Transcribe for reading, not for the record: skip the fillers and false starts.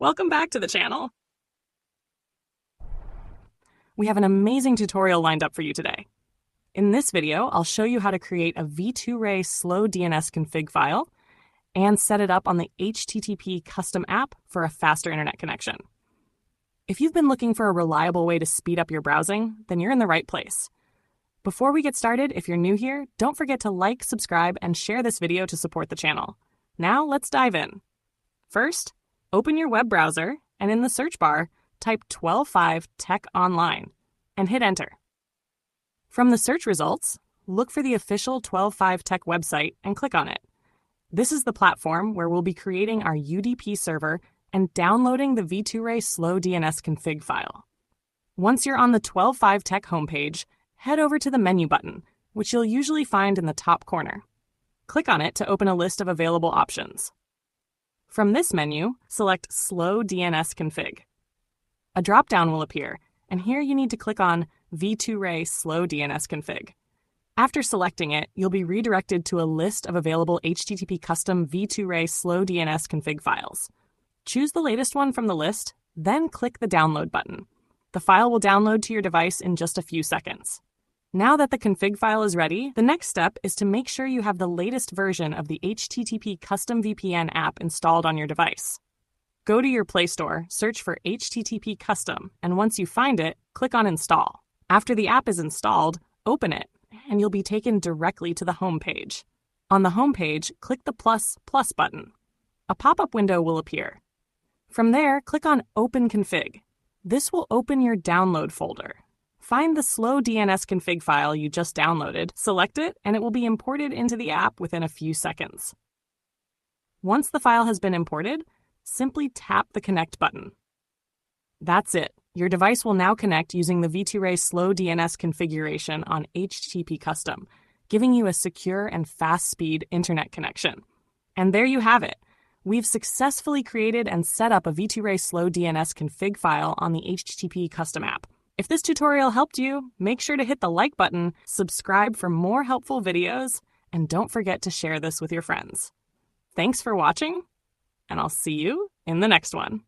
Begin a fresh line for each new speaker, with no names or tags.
Welcome back to the channel. We have an amazing tutorial lined up for you today. In this video, I'll show you how to create a V2Ray slow DNS config file and set it up on the HTTP custom app for a faster internet connection. If you've been looking for a reliable way to speed up your browsing, then you're in the right place. Before we get started, if you're new here, don't forget to like, subscribe, and share this video to support the channel. Now let's dive in. First, open your web browser and in the search bar, type 12.5 Tech Online and hit enter. From the search results, look for the official 12.5 Tech website and click on it. This is the platform where we'll be creating our UDP server and downloading the V2Ray slow DNS config file. Once you're on the 12.5 Tech homepage, head over to the menu button, which you'll usually find in the top corner. Click on it to open a list of available options. From this menu, select Slow DNS Config. A drop-down will appear, and here you need to click on V2Ray Slow DNS Config. After selecting it, you'll be redirected to a list of available HTTP custom V2Ray Slow DNS Config files. Choose the latest one from the list, then click the Download button. The file will download to your device in just a few seconds. Now that the config file is ready, the next step is to make sure you have the latest version of the HTTP Custom VPN app installed on your device. Go to your Play Store, search for HTTP Custom, and once you find it, click on Install. After the app is installed, open it, and you'll be taken directly to the home page. On the home page, click the plus button. A pop-up window will appear. From there, click on Open Config. This will open your download folder. Find the slow DNS config file you just downloaded, select it, and it will be imported into the app within a few seconds. Once the file has been imported, simply tap the Connect button. That's it. Your device will now connect using the V2Ray slow DNS configuration on HTTP Custom, giving you a secure and fast-speed internet connection. And there you have it. We've successfully created and set up a V2Ray slow DNS config file on the HTTP Custom app. If this tutorial helped you, make sure to hit the like button, subscribe for more helpful videos, and don't forget to share this with your friends. Thanks for watching, and I'll see you in the next one.